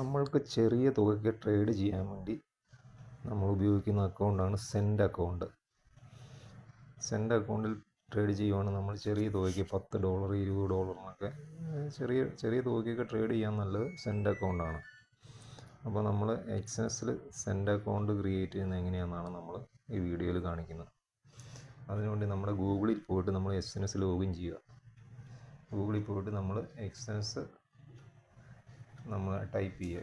നമ്മൾക്ക് ചെറിയ തുകയ്ക്ക് ട്രേഡ് ചെയ്യാൻ വേണ്ടി നമ്മൾ ഉപയോഗിക്കുന്ന അക്കൗണ്ടാണ് സെൻഡ് അക്കൗണ്ട്. സെൻഡ് അക്കൗണ്ടിൽ ട്രേഡ് ചെയ്യുവാണ് നമ്മൾ ചെറിയ തുകയ്ക്ക് $10, $20 എന്നൊക്കെ ചെറിയ തുകയ്ക്കൊക്കെ ട്രേഡ് ചെയ്യാൻ നല്ലത് സെൻഡ് അക്കൗണ്ടാണ്. അപ്പോൾ നമ്മൾ എക്സ്നെസ്സിൽ സെൻഡ് അക്കൗണ്ട് ക്രിയേറ്റ് ചെയ്യുന്നത് എങ്ങനെയാണെന്നാണ് നമ്മൾ ഈ വീഡിയോയിൽ കാണിക്കുന്നത്. അതിനുവേണ്ടി നമ്മുടെ ഗൂഗിളിൽ പോയിട്ട് നമ്മൾ എക്സ്നെസ് ലോഗിൻ ചെയ്യുക. ഗൂഗിളിൽ പോയിട്ട് നമ്മൾ എക്സ്നെസ് നമ്മൾ ടൈപ്പ് ചെയ്യുക.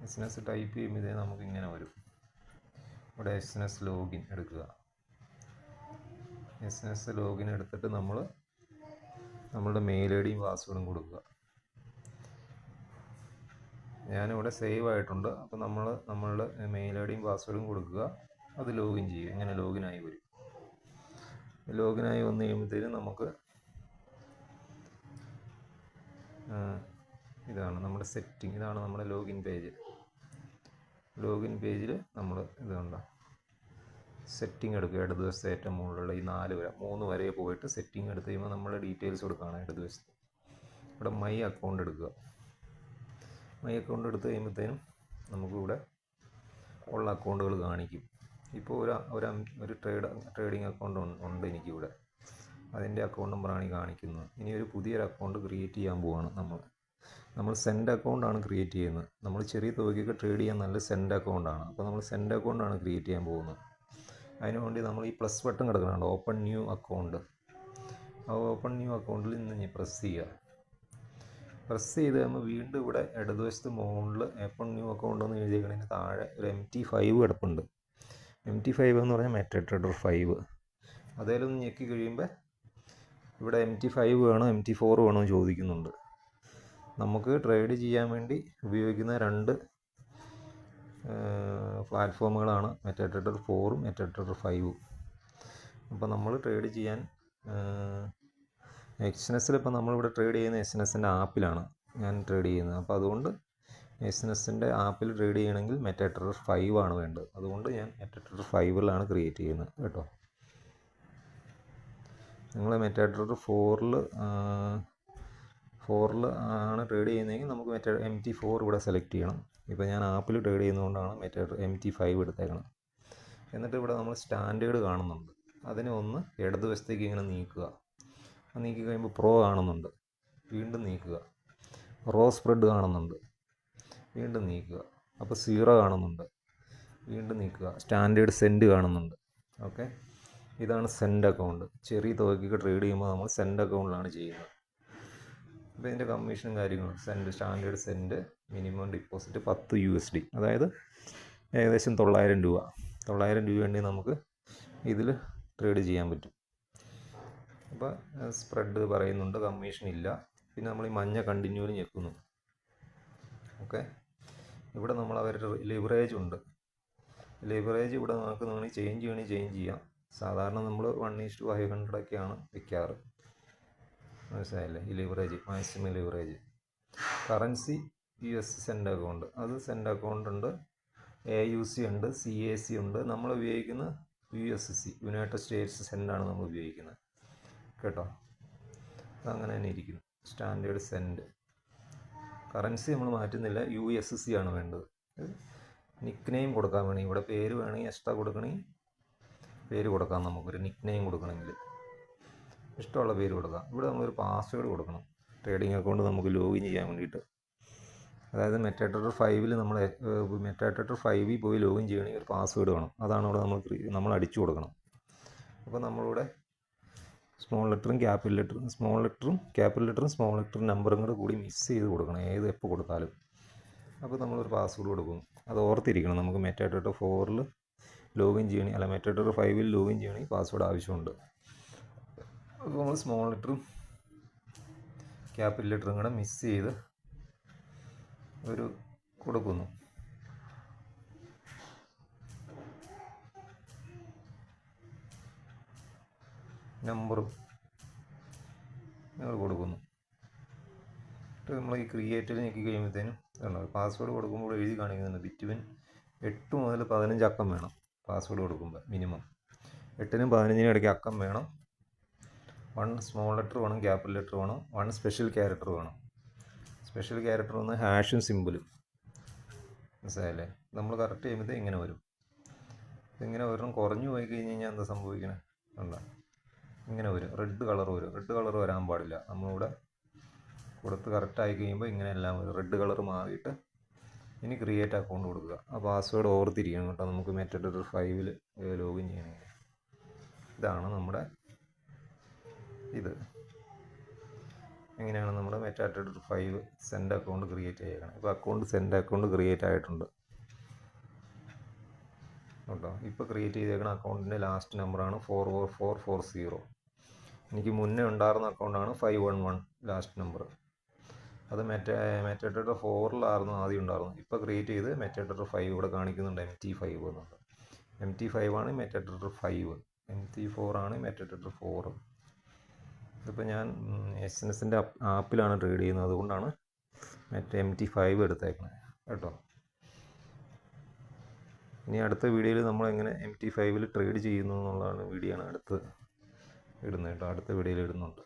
എക്സ്നെസ് ടൈപ്പ് ചെയ്യുമ്പോൾ നമുക്ക് ഇങ്ങനെ വരും. ഇവിടെ എക്സ്നെസ് ലോഗിൻ എടുക്കുക. എക്സ്നെസ് ലോഗിൻ എടുത്തിട്ട് നമ്മളുടെ മെയിൽ ഐ ഡിയും പാസ്വേഡും കൊടുക്കുക. ഞാനിവിടെ സേവ് ആയിട്ടുണ്ട്. അപ്പോൾ നമ്മളുടെ മെയിൽ ഐ ഡിയും പാസ്വേഡും കൊടുക്കുക. അത് ലോഗിൻ ചെയ്യുക. ഇങ്ങനെ ലോഗിനായി വരും. ലോഗിനായി വന്നു കഴിയുമ്പോഴത്തേനും നമുക്ക് ഇതാണ് നമ്മുടെ സെറ്റിംഗ്. ഇതാണ് നമ്മുടെ ലോഗിൻ പേജ്. ലോഗിൻ പേജിൽ നമ്മൾ ഇത് കണ്ട സെറ്റിംഗ് എടുക്കുക. ഇടതുവശത്തെ ഏറ്റവും മുകളിലുള്ള ഈ 3 വരെ പോയിട്ട് സെറ്റിംഗ് എടുത്ത് കഴിയുമ്പോൾ നമ്മുടെ ഡീറ്റെയിൽസ് കൊടുക്കുകയാണ് ഇടതുവശത്ത്. ഇവിടെ മൈ അക്കൗണ്ട് എടുക്കുക. മൈ അക്കൗണ്ട് എടുത്ത് കഴിയുമ്പോഴത്തേനും നമുക്കിവിടെ ഉള്ള അക്കൗണ്ടുകൾ കാണിക്കും. ഇപ്പോൾ ഒരു ട്രേഡിംഗ് അക്കൗണ്ട് ഉണ്ട് എനിക്കിവിടെ. അതിൻ്റെ അക്കൗണ്ട് നമ്പറാണ് ഈ കാണിക്കുന്നത്. ഇനി ഒരു പുതിയൊരു അക്കൗണ്ട് ക്രിയേറ്റ് ചെയ്യാൻ പോവുകയാണ് നമ്മൾ സെൻഡ് അക്കൗണ്ടാണ് ക്രിയേറ്റ് ചെയ്യുന്നത്. നമ്മൾ ചെറിയ തുകയ്ക്കൊക്കെ ട്രേഡ് ചെയ്യാൻ നല്ല സെൻഡ് അക്കൗണ്ടാണ്. അപ്പോൾ നമ്മൾ സെൻഡ് അക്കൗണ്ടാണ് ക്രിയേറ്റ് ചെയ്യാൻ പോകുന്നത്. അതിനുവേണ്ടി നമ്മൾ ഈ പ്ലസ് ബട്ടൺ കിടക്കുന്നുണ്ട്, ഓപ്പൺ ന്യൂ അക്കൗണ്ട്. ആ ഓപ്പൺ ന്യൂ അക്കൗണ്ടിൽ നിന്ന് പ്രസ് ചെയ്യുക. പ്രസ് ചെയ്ത് കഴിയുമ്പോൾ വീണ്ടും ഇവിടെ ഇടതുവശത്ത് മുകളിൽ ഓപ്പൺ ന്യൂ അക്കൗണ്ട് എന്ന് എഴുതിയേക്കുന്നതിന് താഴെ ഒരു MT5 കിടപ്പുണ്ട്. MT5 എന്ന് പറഞ്ഞാൽ മെറ്റാട്രേഡർ 5. അതേലൊന്ന് ഞെക്കി കഴിയുമ്പോൾ ഇവിടെ MT5 വേണോ MT4 വേണോ എന്ന് ചോദിക്കുന്നുണ്ട്. നമുക്ക് ട്രേഡ് ചെയ്യാൻ വേണ്ടി ഉപയോഗിക്കുന്ന 2 പ്ലാറ്റ്ഫോമുകളാണ് മെറ്റാട്രേഡർ 4ഉം മെറ്റാട്രേഡർ 5ഉം. അപ്പോൾ നമ്മൾ ട്രേഡ് ചെയ്യാൻ എക്സ്നെസ്സിൽ ഇപ്പോൾ നമ്മളിവിടെ ട്രേഡ് ചെയ്യുന്ന എക്സ്നെസ്സിൻ്റെ ആപ്പിലാണ് ഞാൻ ട്രേഡ് ചെയ്യുന്നത്. അപ്പോൾ അതുകൊണ്ട് എക്സ്നെസ്സിൻ്റെ ആപ്പിൽ ട്രേഡ് ചെയ്യണമെങ്കിൽ മെറ്റാട്രേഡർ 5 ആണ് വേണ്ടത്. അതുകൊണ്ട് ഞാൻ മെറ്റാട്രേഡർ 5ലാണ് ക്രിയേറ്റ് ചെയ്യുന്നത് കേട്ടോ. നിങ്ങൾ മെറ്റാട്രേഡർ 4ൽ ആണ് ട്രേഡ് ചെയ്യുന്നതെങ്കിൽ നമുക്ക് MT4 ഇവിടെ സെലക്ട് ചെയ്യണം. ഇപ്പോൾ ഞാൻ ആപ്പിൽ ട്രേഡ് ചെയ്യുന്നതുകൊണ്ടാണ് MT5 എടുത്തേക്കണം. എന്നിട്ട് ഇവിടെ നമ്മൾ സ്റ്റാൻഡേർഡ് കാണുന്നുണ്ട്. അതിനെ ഒന്ന് ഇടതുവശത്തേക്ക് ഇങ്ങനെ നീക്കുക. നീക്കി കഴിയുമ്പോൾ പ്രോ കാണുന്നുണ്ട്. വീണ്ടും നീക്കുക. റോ സ്പ്രെഡ് കാണുന്നുണ്ട്. വീണ്ടും നീക്കുക. അപ്പോൾ 0 കാണുന്നുണ്ട്. വീണ്ടും നീക്കുക. സ്റ്റാൻഡേർഡ് സെൻഡ് കാണുന്നുണ്ട്. ഓക്കെ, ഇതാണ് സെൻഡ് അക്കൗണ്ട്. ചെറിയ തുകയ്ക്ക് ട്രേഡ് ചെയ്യുമ്പോൾ നമ്മൾ സെൻഡ് അക്കൗണ്ടിലാണ് ചെയ്യുന്നത്. അപ്പോൾ ഇതിൻ്റെ കമ്മീഷനും കാര്യങ്ങളും സ്റ്റാൻഡേർഡ് സെൻഡ് മിനിമം ഡിപ്പോസിറ്റ് $10 അതായത് ഏകദേശം 900 രൂപ. 900 രൂപ വേണ്ടി നമുക്ക് ഇതിൽ ട്രേഡ് ചെയ്യാൻ പറ്റും. അപ്പോൾ സ്പ്രെഡ് പറയുന്നുണ്ട്, കമ്മീഷൻ ഇല്ല. പിന്നെ നമ്മൾ ഈ മഞ്ഞ കണ്ടിന്യൂവിൽ ഞെക്കുന്നു. ഓക്കെ, ഇവിടെ നമ്മൾ അവരുടെ ലിവറേജ് ഉണ്ട്. ലിവറേജ് ഇവിടെ നമുക്ക് ചേഞ്ച് ചെയ്യാം. സാധാരണ നമ്മൾ 1:500 ഒക്കെയാണ് വയ്ക്കാറ്. മനസ്സിലായില്ലേ? ഈ leverage, maximum leverage. Currency US send account, അത് സെൻഡ് അക്കൗണ്ട് ഉണ്ട്. AUC ഉണ്ട്, CAC ഉണ്ട്. നമ്മൾ ഉപയോഗിക്കുന്ന USC, യുണൈറ്റഡ് സ്റ്റേറ്റ്സ് സെൻഡാണ് നമ്മൾ ഉപയോഗിക്കുന്നത് കേട്ടോ. അതങ്ങനെ തന്നെ ഇരിക്കുന്നു. Standard send. കറൻസി നമ്മൾ മാറ്റുന്നില്ല, USC ആണ് വേണ്ടത്. നിക്ക് നെയിം കൊടുക്കാൻ വേണമെങ്കിൽ ഇവിടെ പേര് വേണമെങ്കിൽ എക്സ്ട്രാ കൊടുക്കണമെങ്കിൽ പേര് കൊടുക്കാം. നമുക്കൊരു നിക്ക് നെയിം കൊടുക്കണമെങ്കിൽ ഇഷ്ടമുള്ള പേര് കൊടുക്കാം. ഇവിടെ നമ്മളൊരു പാസ്വേഡ് കൊടുക്കണം ട്രേഡിംഗ് അക്കൗണ്ട് നമുക്ക് ലോഗിൻ ചെയ്യാൻ വേണ്ടിയിട്ട്. അതായത് മെറ്റാട്രേഡർ 5ൽ മെറ്റാട്രേഡർ 5ൽ പോയി ലോഗിൻ ചെയ്യണമെങ്കിൽ ഒരു പാസ്വേഡ് വേണം. അതാണ് ഇവിടെ നമ്മൾ അടിച്ചു കൊടുക്കണം. അപ്പോൾ നമ്മളിവിടെ സ്മോൾ ലെറ്ററും ക്യാപിറ്റൽ ലെറ്ററും സ്മോൾ ലെറ്ററും നമ്പറും കൂടി മിക്സ് ചെയ്ത് കൊടുക്കണം എപ്പോൾ കൊടുത്താലും. അപ്പോൾ നമ്മളൊരു പാസ്വേഡ് കൊടുക്കും. അത് ഓർത്തിരിക്കണം. നമുക്ക് മെറ്റാട്രേഡർ 4ൽ ലോഗിൻ ചെയ്യണമെങ്കിൽ, അല്ല മെറ്റാട്രേഡർ 5ൽ ലോഗിൻ ചെയ്യണമെങ്കിൽ പാസ്വേഡ് ആവശ്യമുണ്ട്. അപ്പോൾ നമ്മൾ സ്മോൾ ലെറ്ററും ക്യാപിറ്റൽ ലെറ്ററും കൂടെ മിക്സ് ചെയ്ത് കൊടുക്കുന്നു. നമ്പറും ഞങ്ങൾ കൊടുക്കുന്നു. നമ്മൾ ഈ ക്രിയേറ്റിൽ ഞെക്കി കഴിയുമ്പോഴത്തേനും പാസ്വേഡ് കൊടുക്കുമ്പോൾ എഴുതി കാണിക്കുന്നുണ്ട് ബിറ്റ്വീൻ 8 മുതൽ 15 അക്കം വേണം. പാസ്വേഡ് കൊടുക്കുമ്പോൾ മിനിമം 8നും 15നും ഇടയ്ക്ക് അക്കം വേണം. 1 സ്മോൾ ലെറ്റർ വേണം, ക്യാപിറ്റൽ ലെറ്റർ വേണം, 1 സ്പെഷ്യൽ ക്യാരക്ടർ വേണം. സ്പെഷ്യൽ ക്യാരക്ടർ ഒന്ന് ഹാഷും സിമ്പിളും, മനസ്സിലായല്ലേ? നമ്മൾ കറക്റ്റ് ചെയ്യുമ്പോൾ ഇങ്ങനെ വരും. ഇതിങ്ങനെ ഒരെണ്ണം കുറഞ്ഞു പോയി കഴിഞ്ഞ് കഴിഞ്ഞാൽ എന്താ സംഭവിക്കണേ? കണ്ട ഇങ്ങനെ വരും, റെഡ് കളർ വരും. റെഡ് കളർ വരാൻ പാടില്ല. നമ്മളിവിടെ കൊടുത്ത് കറക്റ്റായി കഴിയുമ്പോൾ ഇങ്ങനെ എല്ലാം വരും. റെഡ് കളർ മാറിയിട്ട് ഇനി ക്രിയേറ്റ് അക്കൗണ്ട് കൊടുക്കുക. ആ പാസ്വേഡ് ഓർത്തിരിക്കണം കേട്ടോ, നമുക്ക് മെറ്റഡർ 5 ലോഗിൻ ചെയ്യണമെങ്കിൽ. ഇതാണ് നമ്മുടെ ഇത്. എങ്ങനെയാണ് നമ്മുടെ മെറ്റാഡർ 5 സെൻഡ് അക്കൗണ്ട് ക്രിയേറ്റ് ചെയ്യണം. ഇപ്പോൾ സെൻഡ് അക്കൗണ്ട് ക്രിയേറ്റ് ആയിട്ടുണ്ട് കേട്ടോ. ഇപ്പോൾ ക്രിയേറ്റ് ചെയ്തേക്കുന്ന അക്കൗണ്ടിൻ്റെ ലാസ്റ്റ് നമ്പറാണ് 44440. എനിക്ക് മുന്നേ ഉണ്ടായിരുന്ന അക്കൗണ്ടാണ് 511 ലാസ്റ്റ് നമ്പർ. അത് മെറ്റാഡർ 4 ആദ്യം ഉണ്ടായിരുന്നു. ഇപ്പോൾ ക്രിയേറ്റ് ചെയ്ത് മെറ്റാഡർ 5 ഇവിടെ കാണിക്കുന്നുണ്ട്, MT5 എന്നുണ്ട്. MT5 ആണ് മെറ്റാഡർ 5, MT4 ആണ് മെറ്റാഡർ 4. ഇതിപ്പോൾ ഞാൻ SNS ആപ്പിലാണ് ട്രേഡ് ചെയ്യുന്നത്, അതുകൊണ്ടാണ് MT5 എടുത്തേക്കണത് കേട്ടോ. ഇനി അടുത്ത വീഡിയോയിൽ നമ്മൾ എങ്ങനെ MT5 ട്രേഡ് ചെയ്യുന്നു എന്നുള്ളതാണ് വീഡിയോ ആണ് അടുത്ത് ഇടുന്നത് കേട്ടോ. അടുത്ത വീഡിയോയിൽ ഇടുന്നുണ്ട്.